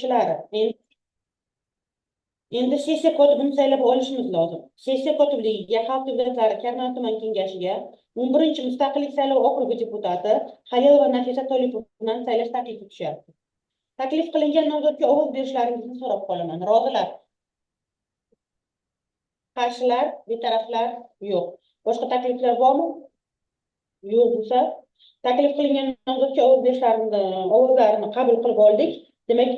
ishtirokchilari, endi sessiya kotibini saylab olishimiz lozim. Sessiya kotibligiga Xalq deputatlari Karmon tuman kengashiga 11-mustaqillik saylov okrugi deputati Halilova Nafisa Tolipovdan saylash taklifi tushyapti. Taklif qilingan nomzodga ovoz berishlaringizni so'rab qolaman. Rozilar? Qarshilar, betaraflar? Yo'q. Boshqa takliflar bormi? Yo'q bo'lsa, taklif qilingan nomzodga ovozlarini qabul qilib oldik. Demak,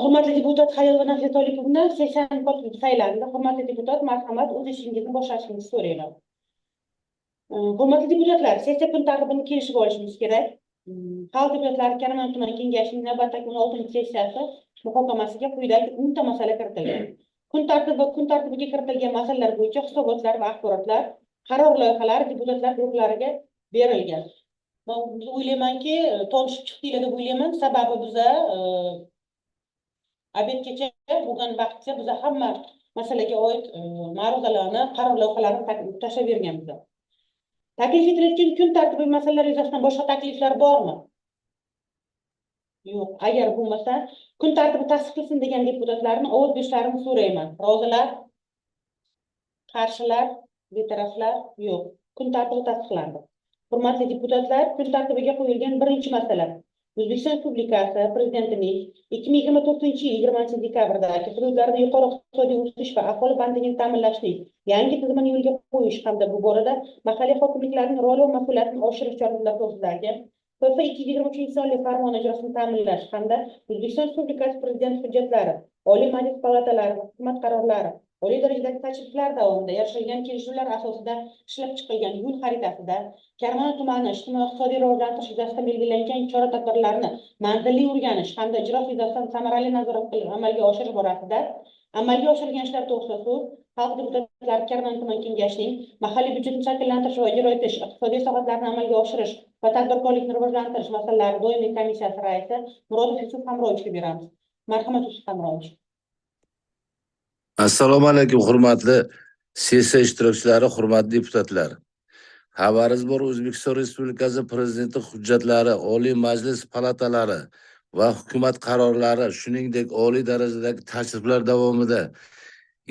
hurmatli deputat Halilova Nafisa Tolipovna 80 kotib saylandi. Hurmatli deputat, marhamat, o'z ishingizni boshlashingizni so'rayman. Hurmatli deputatlar, sessiya kun tartibini kelishib olishimiz kerak. Xalq deputatlari Karmon tuman kengashining navbatdagi 16-sessiyasi muhokamasiga quyidagi 10 ta masala kiritilgan. Kun tartibiga kiritilgan masalalar bo'yicha hisobotlar va axborotlar, qaror loyihalari deputatlar guruhlariga berilgan. Men o'ylaymanki, tanishib chiqdinglar deb o'ylayman. Sababi biza obedgacha bo'lgan vaqtda biza hamma masalaga oid ma'ruzalarni, qaror loyihalarini tashlab berganmiz. Taklif etilayotgan kun tartibi masalalar yuzasidan boshqa takliflar bormi? Yo'q. Agar bo'lmasa, kun tartibi tasdiqlansin degan deputatlarni ovoz berishlarini so'rayman. Rozilar? Qarshilar? Betaraflar? Yo'q. Kun tartibi tasdiqlandi. Hurmatli deputatlar, kun tartibiga qo'yilgan birinchi masala O'zbekiston Respublikasi Prezidentining 2024-yil 20-dekabrdagi hududlarda yuqori iqtisodiy o'sish va aholi bandligini ta'minlashning yangi tizimini yo'lga qo'yish hamda bu borada mahalliy hokimliklarning roli va mas'uliyatini oshirish choralari to'g'risidagi FIFA 2023 farmoni ijrosini ta'minlash hamda O'zbekiston Respublikasi Prezidenti hujjatlari, Oliy Majlis palatalari va hukumat qarorlari, oliy darajadagi tashriflar davomida erishilgan kelishuvlar asosida ishlab chiqilgan yo'l xaritasida Karmon tumani ijtimoiy-iqtisodiy rivojlantirish yuzasidan belgilangan chora-tadbirlarni manzilli o'rganish hamda ijro yuzasidan samarali nazorat qilib amalga oshirish borasida amalga oshirilgan ishlar to'g'risida so'z Xalq deputatlari Karmon tuman kengashining mahalliy byudjetni shakllantirish va ijro etish, iqtisodiy islohotlarni amalga oshirish va tadbirkorlikni rivojlantirish masalalari doimiy komissiyasi raisi Murodov Yusuf Hamrovichga beramiz. Marhamat, Yusuf Hamrovich. Assalomu alaykum, hurmatli sessiya ishtirokchilari, hurmatli deputatlar. Xabaringiz bor, O'zbekiston Respublikasi Prezidenti hujjatlari, Oliy Majlis palatalari va hukumat qarorlari, shuningdek oliy darajadagi tashriflar davomida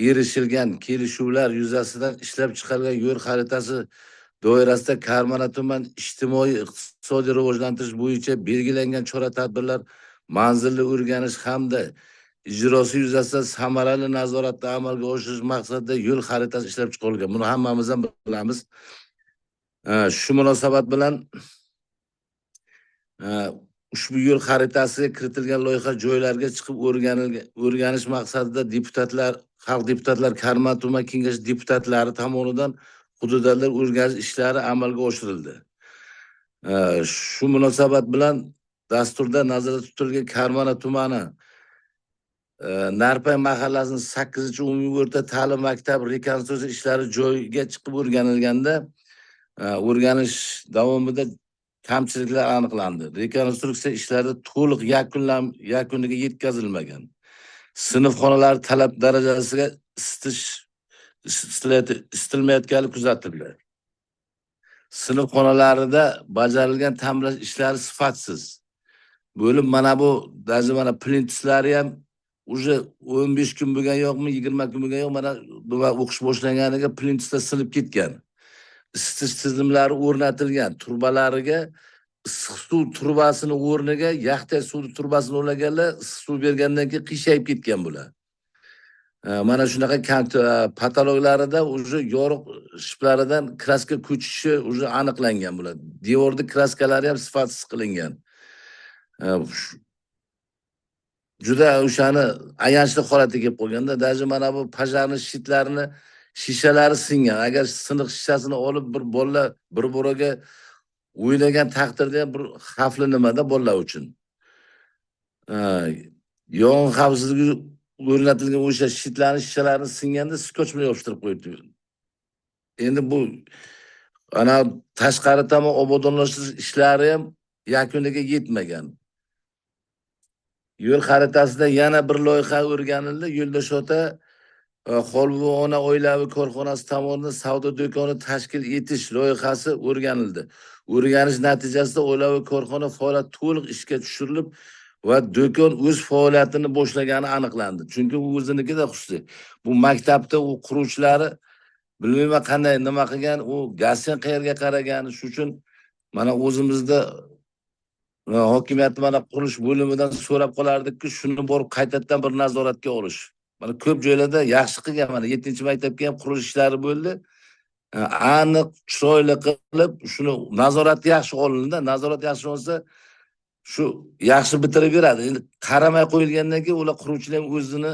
erishilgan kelishuvlar yuzasidan ishlab chiqarilgan yo'l xaritasi doirasida Karmon tuman ijtimoiy-iqtisodiy rivojlantirish bo'yicha belgilangan chora-tadbirlar manzilli o'rganish hamda ijrosi yuzasidan samarali nazoratni amalga oshirish maqsadida yo'l xaritasi ishlab chiqarilgan. Buni hammamiz ham bilamiz. Shu munosabat bilan ushbu yo'l xaritasiga kiritilgan loyiha joylarga chiqib o'rganish maqsadida xalq deputatlar Karmon tuman kengashi deputatlari tomonidan hududlar o'rganish ishlari amalga oshirildi. Shu munosabat bilan dasturda nazarda tutilgan Karmon tumani Narpay mahallasining 8-umumiy o'rta ta'lim maktabi rekonstruksiya ishlari joyiga chiqib o'rganilganda o'rganish davomida kamchiliklar aniqlandi. Rekonstruksiya ishlari to'liq yakuniga yetkazilmagan. Sinf xonalari talab darajasiga isitilmayotganligi kuzatildi. Sinf xonalarida bajarilgan ta'mirlash ishlari sifatsiz. Bo'lib mana bu mana plintuslari ham уже 15 kun bo'lgan yo'qmi, 20 kun bo'lgan yo'q, mana bu o'qish boshlanganiga plintuslar sinib ketgan. Isitish tizimlari o'rnatilgan, turbalariga issiq suv turbasini o'rniga yaxta suv turbasini o'rnaganlar issiq suv bergandan keyin qiyshayib ketgan bular. Mana shunaqa patologlarida уже yoriq shiplaridan kraska ko'chishi уже aniqlangan bular. Devorda kraskalari ham sifatsiz qilingan. Juda o'shani ayanchli holatiga kelib qolganda, даже mana bu pajarni shitlarini shishalari singan. Agar siniq shishasini olib bir bolalar bir boroga o'ynagan taqdirda ham bir xavfli nimada bolalar uchun. Yong'in xavfsizligi o'rnatilgan o'sha shitlarning shishalarini singanda skoch bilan yopishtirib qo'yibdi. Endi bu ana tashqari tomon obodonlashtirish ishlari ham yakuniga yetmagan. Yo'l xaritasida yana bir loyiha o'rganildi. Yo'ldosh ota Xolbu ona oilaviy korxonasi tomonidan savdo do'koni tashkil etish loyihasi o'rganildi. O'rganish natijasida oilaviy korxona faoliyati to'liq ishga tushirilib, va do'kon o'z faoliyatini boshlagani aniqlandi. Chunki u o'zinikida xususiy. Bu maktabda u quruvchilari bilmayman qanday nima qilgan, u gazdan qayerga qaragan, shu uchun mana o'zimizda hokimiyat mana qurilish bo'limidan so'rab qolardikki, shuni borib qaytadan bir nazoratga olish. Mana ko'p joylarda yaxshi qilgan, mana 7-maktabga ham qurilish ishlari bo'ldi. Aniq, chiroyli qilib, shuni nazorati yaxshi olindi. Nazorat yaxshi olsa, shu yaxshi bitirib beradi. Endi qaramay qo'yilgandan keyin ular quruvchilar ham o'zini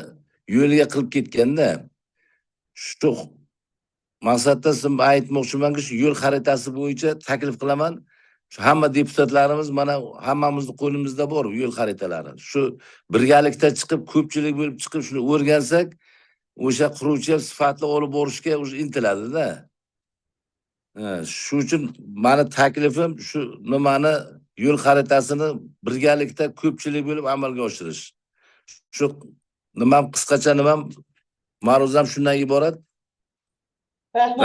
yo'liga qilib ketganda, shu maqsadda sizga aytmoqchimanki, shu yo'l xaritasi bo'yicha taklif qilaman. Shu hamma deputatlarimiz mana hammamizning qo'limizda bor yo'l xaritalari. Shu birgalikda chiqib, ko'pchilik bo'lib chiqib shuni o'rgansak, o'sha quruvchi sifatli olib borishga intiladi-da. Shu uchun meni taklifim shu nimani yo'l xaritasini birgalikda ko'pchilik bo'lib amalga oshirish. Shu nimam qisqacha nimam ma'ruzam shundan iborat.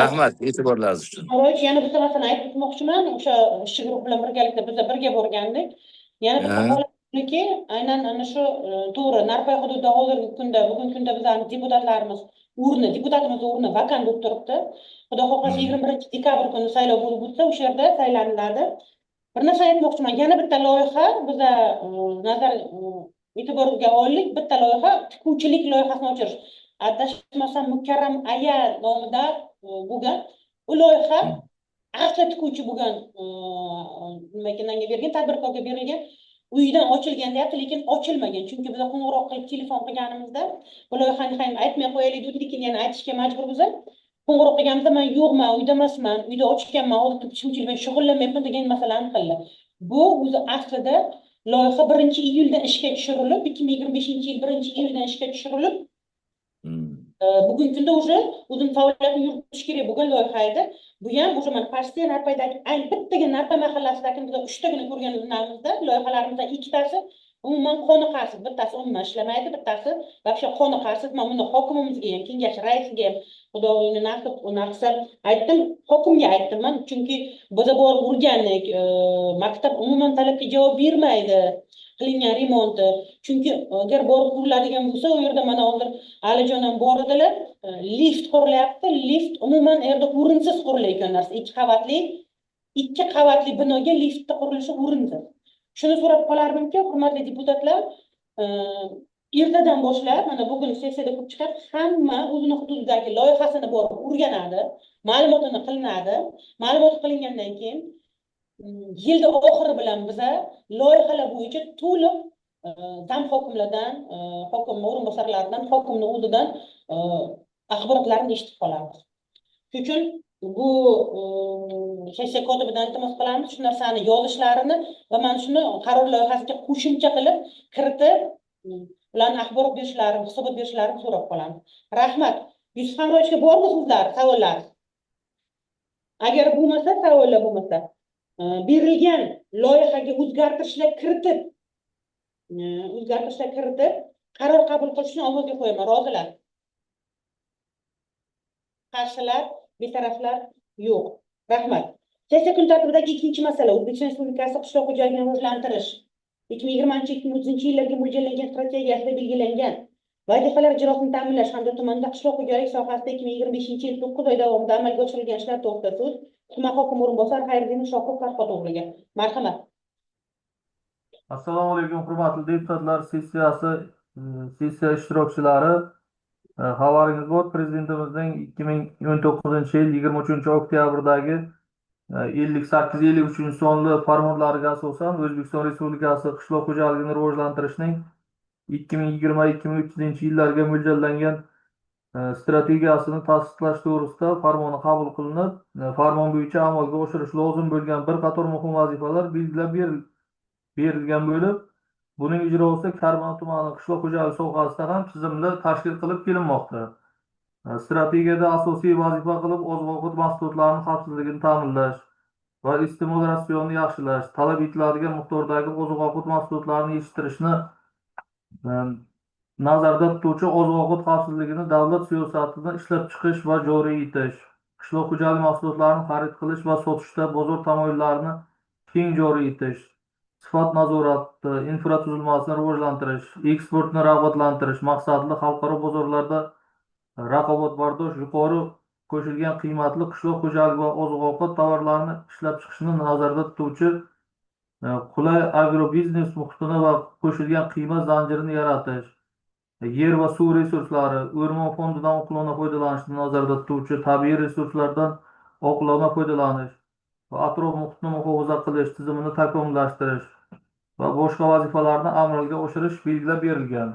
Rahmat e'tiborlaringiz uchun. Yana bitta narsani aytib o'tmoqchiman. O'sha ishchi guruh bilan birgalikda biz birga borgandik. Yana bitta holatki, aynan ana shu to'g'ri Narpay hududida hozirgi kunda, bugungi kunda bizning deputatlarimiz deputatimiz o'rni vakant bo'lib turibdi. Xudo xohlasa 21-dekabr kuni saylov bo'lib o'tsa, o'sha yerda saylaniladi. Bir narsa aytmoqchiman. Yana bitta loyiha biza nazar e'tiborga olindik. Bitta loyiha tikuvchilik loyihasini ochirish. Adashmasam Mukarram aya nomida bo'lgan. U loyiha asli tikuvchi bo'lgan nimaga bergan, tadbirkorga berilgan. Uydan ochilgan deyapti, lekin ochilmagan. Chunki biz qo'ng'iroq qilib telefon qilganimizda bu loyihani ham aytmay qo'yaylik dedik, lekin yana aytishga majbur biz. Qo'ng'iroq qilganimizda men yo'qman, uyda emasman, uyda ochganman, hozir tikuvchilik bilan shug'ullanmayapman degan masalani qildi. Bu o'zi aslida loyiha 1-iyulda ishga tushirilib, 2025-yil 1-iyuldan ishga tushirilib, bugungi kunda o'sha o'zini faoliyatini yuritish kerak bo'lgan loyiha edi. Bu ham o'sha mana Farsiya Narpaydagi bittaga Narpay mahallasidagi biz 3tagina ko'rganimizda loyihalarimizdan 2tasi umuman qoniqarsiz. Bittasi umuman ishlamaydi, bittasi вообще qoniqarsiz. Men buni hokimimizga ham, kengash raisiga ham xudoyini nasib aytdim, hokimga aytdim men, chunki biz borib o'rgandik, maktab umuman talabga javob bermaydi. Qilingan remonti. Chunki agar borib quriladigan bo'lsa, u yerda mana hozir Alijon ham bor edilar, lift qurilyapti. Lift umuman yerda o'rinsiz qurilayotgan narsa. 2 qavatli binoga liftda qurilishi o'rinsiz. Shuni so'rab qolardimki, hurmatli deputatlar, ertadan boshlab mana bugun sessiyada ko'p chiqib, hamma o'zining hududidagi loyihasini borib o'rganadi, ma'lumotini qilinadi. Ma'lumot qilingandan keyin yilda oxiri bilan biza loyihalar bo'yicha to'liq dam hokimlardan, hokim o'rinbosarlaridan, hokimning o'zidan axborotlarni eshitib qolamiz. Shuning uchun bu sessiya kotibidan iltimos qilamiz shu narsani yozishlarini va mana shuni qaror loyihasiga qo'shimcha qilib kiritib, ularni axborot berishlarini, hisobot berishlarini so'rab qolamiz. Rahmat. Yusuf Hamroyevga bormi sizlar savollar? Agar bo'lmasa, savollar bo'lmasa, berilgan loyihaga o'zgartirishlar kiritib qaror qabul qilishni ovozga qo'yaman. Rozilar? Qarshilar, betaraflar yo'q. Rahmat. Sessiya kun tartibidagi ikkinchi masala O'zbekiston Respublikasi qishloq xo'jaligini rivojlantirish 2020-2030 yillarga mo'ljallangan strategiyasida belgilangan vazifalar ijrosini ta'minlash hamda tumanda qishloq xo'jalik sohasida 2025-yil 9 oy davomida amalga oshirilgan ishlar to'g'risida so'z tuman hokim o'rinbosari Xayriddin Shohruh Farhod o'g'liga. Marhamat. Assalomu alaykum hurmatli deputatlar, sessiya ishtirokchilari. Xabaringiz bor, prezidentimizning 2019-yil 23-oktyabrdagi 58-53 farmonlariga asosan O'zbekiston Respublikasi qishloq xo'jaligini rivojlantirishning 2020-2030 yillarga mo'ljallangan strategiyasini tasdiqlash to'g'risida farmoni qabul qilinib, farmon bo'yicha amalga oshirish lozim bo'lgan bir qator muhim vazifalar belgilab berilgan bo'lib, buning ijrosi Karmon tumani qishloq xo'jaligi sohasida ham tizimli tashkil qilib kelinmoqda. Strategiyada asosiy vazifa qilib oziq-ovqat mahsulotlarining xavfsizligini ta'minlash va iste'mol ratsionini yaxshilash, talab etiladigan miqdordagi oziq-ovqat mahsulotlarini yetishtirishni nazarda tutuvchi oziq-ovqat xavfsizligini davlat siyosatini ishlab chiqish va joriy etish, qishloq xo'jaligi mahsulotlarini xarid qilish va sotishda bozor tamoyillarini keng joriy etish, sifat nazorati, infratuzilmasini rivojlantirish, eksportni rag'batlantirish maqsadida xalqaro bozorlarda raqobatbardosh, yuqori qo'shilgan qiymatli qishloq xo'jaligi va oziq-ovqat tovarlarini ishlab chiqishni nazarda tutuvchi qulay agrobiznes muhitini va qo'shilgan qiymat zanjirini yaratish, yer va suv resurslari, o'rmon fondidan oqilona foydalanishni nazarda tutuvchi tabiiy resurslardan oqilona foydalanish va atrof muhitni muhofaza qilish tizimini takomillashtirish va boshqa vazifalarni amalga oshirish belgilab berilgan.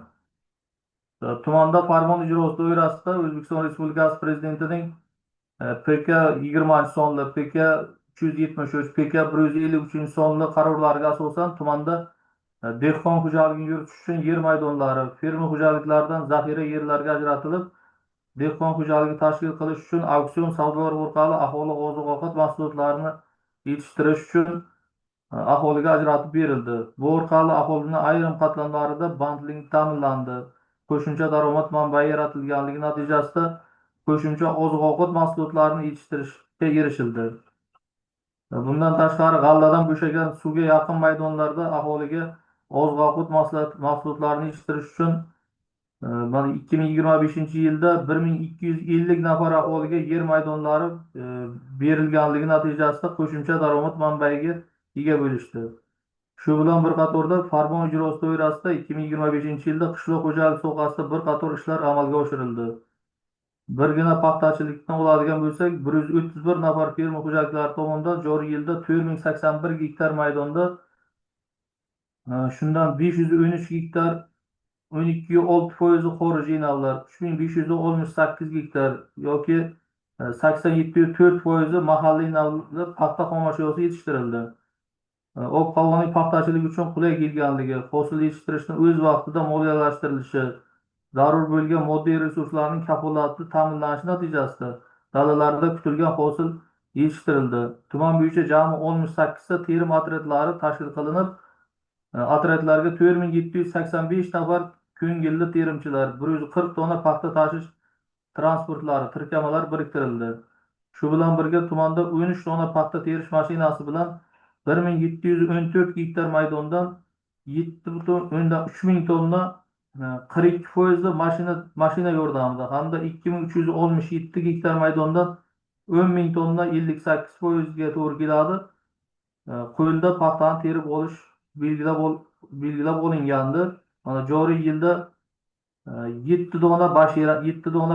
Tumanda farmon ijrosi doirasida O'zbekiston Respublikasi Prezidentining PK 20 sonli, PK 373, PK 153 sonli qarorlariga asosan tumanda dehqon xo'jaligini yuritish uchun yer maydonlari fermer xo'jaliklaridan zaxira yerlarga ajratilib, dehqon xo'jaligi tashkil qilish uchun auksion savdolar orqali aholi oziq-ovqat mahsulotlarini yetishtirish uchun aholiga ajratib berildi. Bu orqali aholining ayrim qatlamlarida bandlik ta'minlandi. Qo'shimcha daromad manbai yaratilganligi natijasida qo'shimcha oziq-ovqat mahsulotlarini yetishtirishga erishildi. Bundan tashqari g'alladan bo'shagan suvga yaqin maydonlarda aholiga oziq-ovqat mahsulotlarini yetishtirish uchun 2025-yilda 1250 nafar aholiga yer maydonlari berilganligi natijasida qo'shimcha daromad manbaiga ega bo'lishdi. Shu bilan bir qatorda farmon ijrosi doirasida 2025-yilda qishloq xo'jaligi sohasida bir qator ishlar amalga oshirildi. Birgina paxtachilikdan oladigan bo'lsak, 131 nafar fermer xo'jaliklari tomonidan joriy yilda 4081 gektar maydonda, shundan 513 gektar 12,6% xorijiy navlar, 3568 gektar yoki 87,4% mahalliy navlar paxta xomashyosi yetishtirildi. Ob-havoning paxtachilik uchun qulay kelganligi, hosil yetishtirishni o'z vaqtida moliyalashtirilishi, zarur bo'lgan moddiy resurslarning kafolati ta'minlanishi natijasida dalalarda kutilgan hosil yetishtirildi. Tuman bo'yicha jami 68 ta terim otryadlari tashkil qilinib, otryadlarga 4785 nafar ko'ngilli terimchilar, 140 tonna paxta tashish transportlari, tirkamalar biriktirildi. Shu bilan birga tumanda 13 tonna paxta terish mashinasi bilan 1714 gektar maydondan 7,3 ming tonna 42% mashina yordamida hamda 2367 gektar maydondan 10 ming tonna 58% ga to'g'ri keladi. Qo'lda paxtani terib olish belgilab olingandi. Mana joriy yilda 7 dona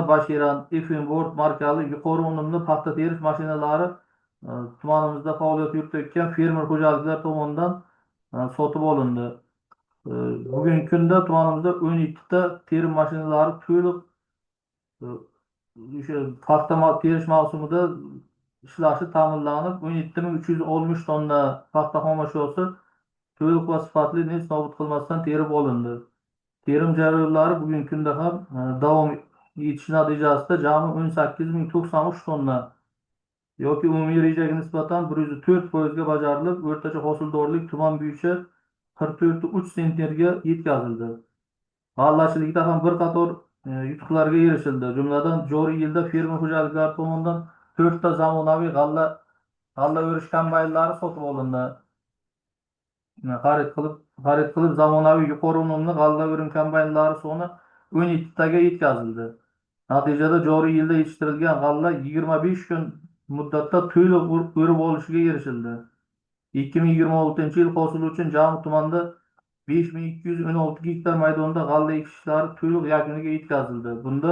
Bashiran Effenword markali yuqori unumli paxta terish mashinalari tumanimizda faoliyat yuritayotgan fermer xo'jaliklar tomonidan sotib olindi. Bugungi kunda tumanimizda 12 ta terim mashinalari to'liq o'sha paxta terish mavsumida ishlashi ta'minlanib, 17360 tonna paxta xomashyosi to'liq va sifatli nest nobud qilmasdan terib olindi. Terim jarayonlari bugungi kunda ham davom etishi natijasida jami 18093 tonna yoki umumiy rejaga nisbatan 104% ga bajarilib, o'rtacha hosildorlik tuman bo'yicha 44,3 sentnerga yetkazildi. G'allachilikda ham bir qator yutuqlarga erishildi. Jumladan joriy yilda fermer xo'jaliklari tomonidan 4 ta zamonaviy g'alla o'rish kombaynlari sotib olindi. Xarid qilib zamonaviy yuqori unumli g'alla o'rim kombaynlari soni 12 taga yetkazildi. Natijada joriy yilda yetishtirilgan g'alla 25 kun muddatda to'liq o'rib olishiga erishildi. 2026-yil hosili uchun jami tumanda 5216 gektar maydonda g'alla ekish ishlari to'liq yakuniga yetkazildi. Bunda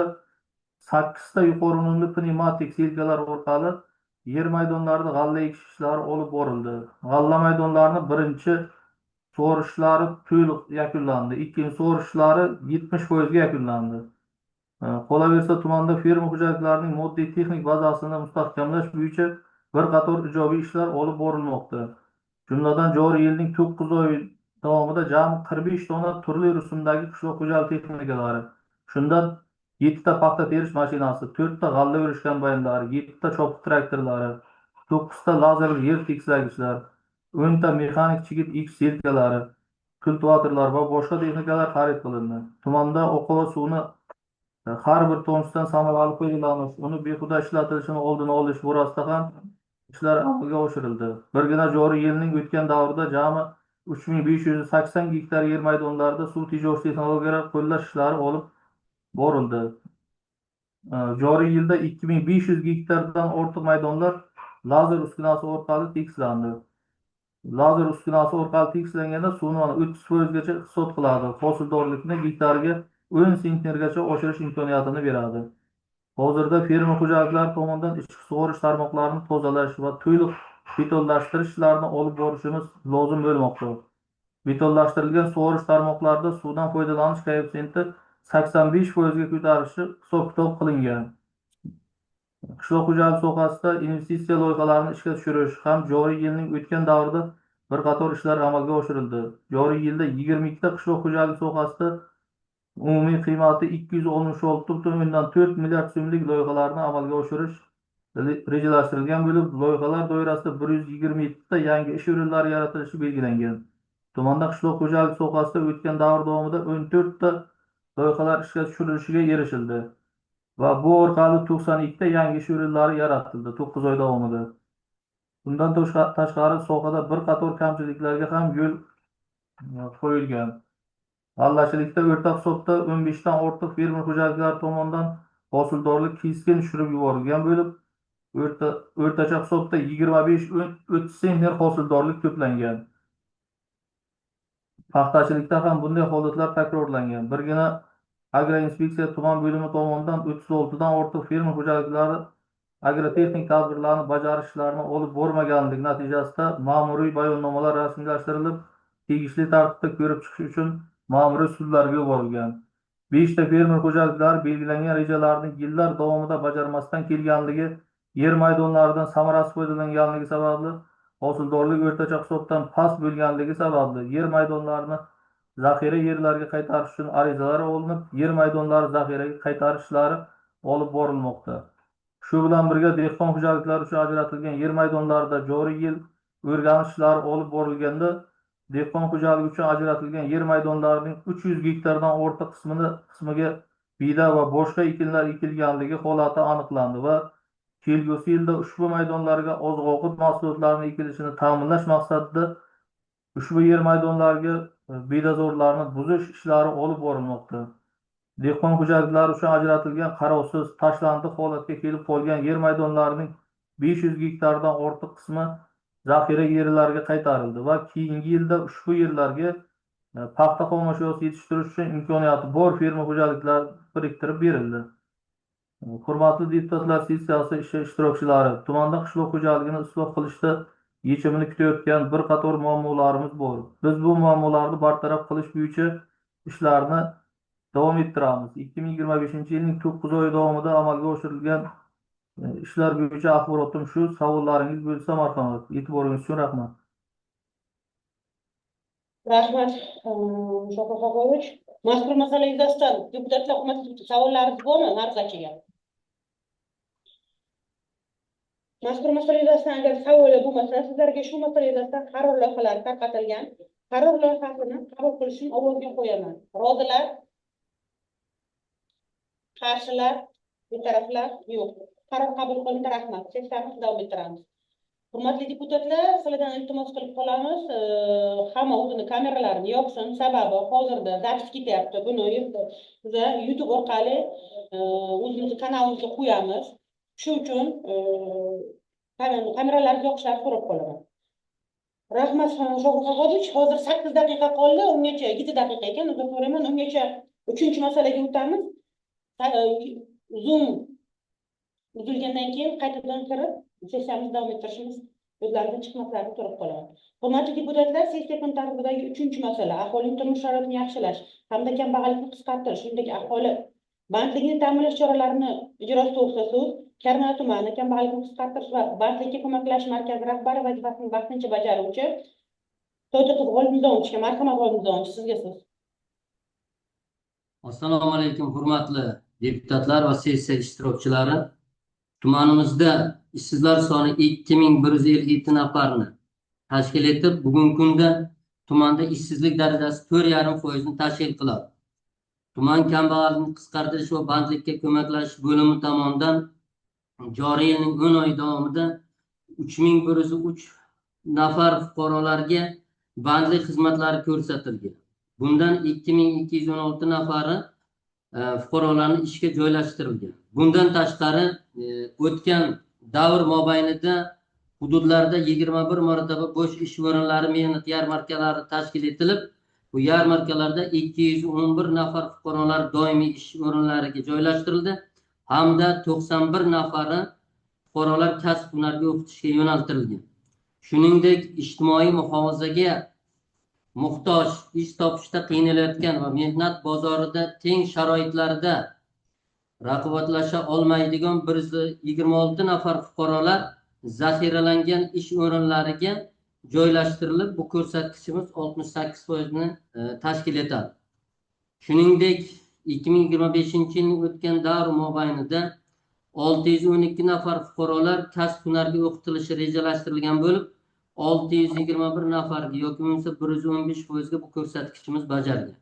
8 ta yuqori unumli pnevmatik selkalar orqali yer maydonlarida g'alla ekish ishlari olib borildi. G'alla maydonlarini birinchi sug'orishlari to'liq yakunlandi. Ikkinchi sug'orishlari 70% ga yakunlandi. Qolaversa tumanda fermer xo'jaliklarining moddiy texnik bazasini mustahkamlash bo'yicha bir qator ijobiy ishlar olib borilmoqda. Jumladan joriy yilning 9 oy davomida jami 45 tonna turli rusumdagi qishloq xo'jaligi texnikalari, shundan 7 ta paxta terish mashinasi, 4 ta g'alla o'rish kombaynlari, 7 ta chopiq traktorlari, 9 ta lazerli yer tekislagichlar, 10 ta mexanik chigit X selkalari, kultivatorlar va boshqa texnikalar xarid qilindi. Tumanda oqova suvni har bir tomchidan samarali foydalanish, uni behuda ishlatilishini oldini olish borasida ham ishlar amalga oshirildi. Birgina joriy yilning o'tgan davrida jami 3580 gektar yer maydonlarida suv tejash texnologiyalar qo'llash ishlari olib borildi. Joriy yilda 2500 gektardan ortiq maydonlar lazer uskunasi orqali tekislandi. Lazer uskunasi orqali tekislanganda suvni 30%gacha hisob qiladi. Hosildorlikni gektariga 10 sentnergacha oshirish imkoniyatini beradi. Hozirda fermer xo'jaliklari tomonidan ichki sug'orish tarmoqlarini tozalash va to'liq betonlashtirish ishlarini olib borishimiz lozim bo'lmoqda. Betonlashtirilgan sug'orish tarmoqlarida suvdan foydalanish koeffitsiyenti 85% ga ko'tarilishi hisob-kitob qilingan. Qishloq xo'jaligi sohasida investitsiya loyihalarini ishga tushirish ham joriy yilning o'tgan davrida bir qator ishlar amalga oshirildi. Joriy yilda 22 ta qishloq xo'jaligi sohasida umumiy qiymati 266,4 milliard so'mlik loyihalarni amalga oshirish rejalashtirilgan bo'lib, loyihalar doirasida 127 ta yangi ish o'rinlari yaratilishi belgilangan. Tumanda qishloq xo'jaligi sohasida o'tgan davr davomida 14 ta loyihalar ishga tushirilishiga erishildi va bu orqali 92 ta yangi ish o'rinlari yaratildi 9 oy davomida. Bundan tashqari sohada bir qator kamchiliklarga ham yo'l qo'yilgan. G'allachilikda o'rta hisobda 15 dan ortiq fermer xo'jaliklari tomonidan hosildorlik keskin tushirib yuborilgan bo'lib, o'rtacha hisobda 25-30 sentner hosildorlik to'plangan. Paxtachilikda ham bunday holatlar takrorlangan. Birgina agroinspeksiya tuman bo'limi tomonidan 36 dan ortiq fermer xo'jaliklari agrotexnik tadbirlarni bajarish ishlarini olib bormaganligi natijasida ma'muriy bayonnomalar rasmiylashtirilib, tegishli tartibda ko'rib chiqish uchun ma'muriy sudlarga yuborilgan. 5 ta fermer xo'jaliklari belgilangan rejalarni yillar davomida bajarmasdan kelganligi, yer maydonlaridan samarasiz foydalanganligi sababli hosildorlik o'rtacha hisobdan past bo'lganligi sababli yer maydonlarini zaxira yerlarga qaytarish uchun arizalar olinib, yer maydonlari zaxiraga qaytarish ishlari olib borilmoqda. Shu bilan birga dehqon xo'jaliklari uchun ajratilgan yer maydonlarida joriy yil o'rganish ishlari olib borilganda, dehqon xo'jaligi uchun ajratilgan yer maydonlarining 300 gektardan ortiq qismiga bida va boshqa ekinlar ekilganligi holati aniqlandi va kelgusi yilda ushbu maydonlarga oziq-ovqat mahsulotlarining ekilishini ta'minlash maqsadida ushbu yer maydonlariga bedazorlarni buzish ishlari olib borilmoqda. Dehqon xo'jaliklari uchun ajratilgan qarovsiz, tashlandiq holatga kelib qolgan yer maydonlarining 500 gektardan ortiq qismi zaxira yerlarga qaytarildi va keyingi yilda ushbu yerlarga paxta xomashyosi yetishtirish uchun imkoniyati bor fermer xo'jaliklar biriktirib berildi. Hurmatli deputatlar sessiyasi ishtirokchilari, tumanda qishloq xo'jaligini isloh qilishda yechimini kutayotgan bir qator muammolarimiz bor. Biz bu muammolarni bartaraf qilish bo'yicha ishlarni davom ettiramiz. 2025-yilning 9 oy davomida amalga oshirilgan ishlar bo'yicha axborotim shu. Savollaringiz bo'lsa, marhamat. E'tiboringiz uchun rahmat. Rahmat, Mustafa Xo'jayevich. Mazkur masala yuzasidan deputatlar hukumatga savollaringiz bormi? Ma'ruzachiga. Mazkur masala yuzasidan agar savol bo'lmasa, sizlarga shu masala yuzasidan qaror loyihalari tarqatilgan. Qaror loyihasini qabul qilish uchun ovozga qo'yaman. Rozilar? Qarshilar? Betaraflar? Yo'q. Qaror qabul qilindi. Rahmat. Sessiyamizni davom ettiramiz. Hurmatli deputatlar, sizlardan iltimos qilib qolamiz. Hamma o'zini kameralarini yopsin. Sababi hozirda zapis ketyapti. Buni biz YouTube orqali o'zimiz kanalimizga qo'yamiz. Shu uchun kameralarni yoqishlarini so'rab qolaman. Rahmat, Shohruxxo'jayevich. Hozir 8 daqiqa qoldi. Ungacha 7 daqiqa ekan. Uzr so'rayman. Ungacha 3-masalaga o'tamiz. Zoom uzilgandan keyin qaytadan kirib sessiyamizni davom ettirishimiz, o'zlaridan chiqmasliklarini so'rab qolaman. Hurmatli deputatlar, sessiya kun tartibidagi 3-masala aholining turmush sharoitini yaxshilash hamda kambag'allikni qisqartirish, shuningdek aholi bandligini ta'minlash choralarini ijrosi to'g'risida so'z Karmana tumani kambag'allikni qisqartirish va bandlikka ko'maklash markazi rahbari vazifasini vaqtincha bajaruvchi To'ychiqiz G'olibnizomovichga, marhamat G'olibnizomovich, sizga so'z. Assalomu alaykum, hurmatli deputatlar va sessiya ishtirokchilari. Tumanimizda ishsizlar soni 2157 nafarni tashkil etib, bugungi kunda tumanda ishsizlik darajasi 4,5% tashkil qiladi. Tuman kambag'allikni qisqartirish va bandlikka ko'maklash bo'limi tomonidan joriy yilning 10 oy davomida 3103 nafar fuqarolarga bandlik xizmatlari ko'rsatilgan. Bundan 2216 nafari fuqarolarni ishga joylashtirilgan. Bundan tashqari o'tgan davr mobaynida hududlarda 21 marotaba bo'sh ish o'rinlari mehnat yarmarkalari tashkil etilib, bu yarmarkalarda 211 nafar fuqarolar doimiy ish o'rinlariga joylashtirildi hamda 91 nafari fuqarolar kasb hunarga o'qitishga yo'naltirilgan. Shuningdek, ijtimoiy muhofazaga muhtoj, ish topishda qiynalayotgan va mehnat bozorida teng sharoitlarda raqobatlasha olmaydigan 126 nafar fuqarolar zaxiralangan ish o'rinlariga joylashtirilib, bu ko'rsatkichimiz 68% ni tashkil etadi. Shuningdek, 2025-yilning o'tgan davr mobaynida 612 nafar fuqarolar kasb hunarga o'qitilishi rejalashtirilgan bo'lib, 621 nafarga yoki bo'lmasa 115% ga bu ko'rsatkichimiz bajarilgan.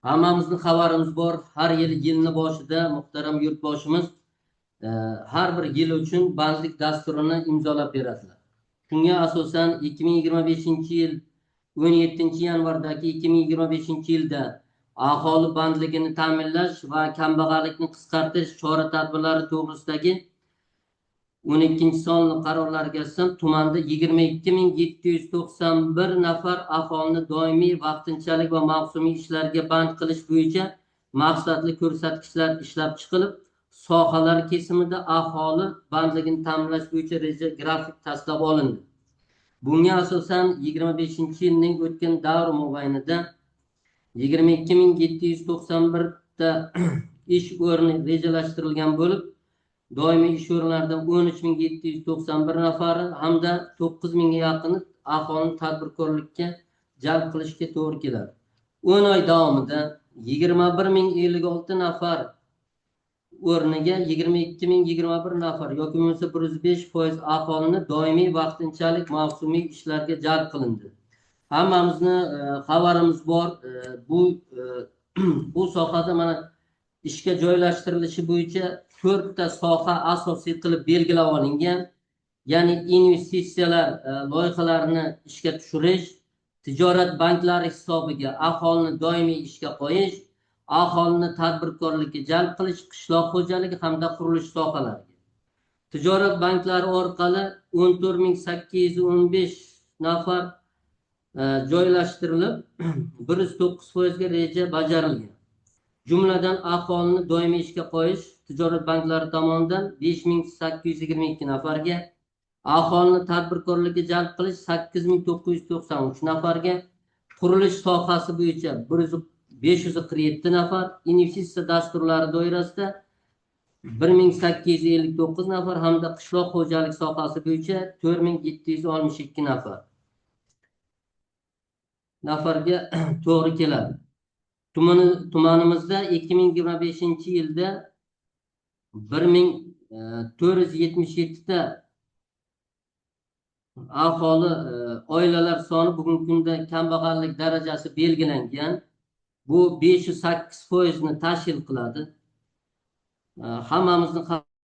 Hammamizning xabarimiz bor, har yilni boshida muhtaram yurtboshimiz har bir yil uchun bandlik dasturini imzolab beradilar. Shunga asosan 2025-yil 17-yanvardagi 2025-yilda aholi bandligini ta'minlash va kambag'allikni qisqartirish chora-tadbirlari to'g'risidagi 12-sonli qarorlarga asosan tumanda 22.791 nafar aholini doimiy, vaqtinchalik va mavsumiy ishlarga band qilish bo'yicha maqsadli ko'rsatkichlar ishlab chiqilib, sohalar kesimida aholi bandligini ta'minlash bo'yicha reja grafik tasdiqlab olindi. Bunga asosan 25-yilning o'tgan davr mobaynida 22.791 ta ish o'rni rejalashtirilgan bo'lib, doimiy ish o'rinlaridan 13.791 nafari hamda 9.000 ga yaqin aholini tadbirkorlikka jalb qilishga to'g'ri keladi. 10 oy davomida 21.056 nafar o'rniga 22.021 nafar yoki bo'lmasa 105% aholini doimiy, vaqtinchalik, mavsumiy ishlarga jalb qilindi. Hammamizni xabarimiz bor. Bu sohada mana ishga joylashtirilishi bo'yicha 4 ta soha asosiy qilib belgilab olingan. Ya'ni investitsiyalar loyihalarini ishga tushirish, tijorat banklari hisobiga aholini doimiy ishga qo'yish, aholini tadbirkorlikka jalb qilish, qishloq xo'jaligi hamda qurilish sohalariga. Tijorat banklari orqali 14.815 nafar joylashtirilib, 109% ga reja bajarilgan. Jumladan aholini doimiy ishga qo'yish tijorat banklari tomonidan 5.822 nafarga, aholini tadbirkorlikka jalb qilish 8.993 nafarga, qurilish sohasi bo'yicha 547 nafar, investitsiya dasturlari doirasida 1.859 nafar hamda qishloq xo'jalik sohasi bo'yicha 4.762 nafarga to'g'ri keladi. Tumanimizda 2025-yilda 1477 ta aholi oilalar soni bugungi kunda kambag'allik darajasi belgilangan. Bu 508% ni tashkil qiladi. Hammamizning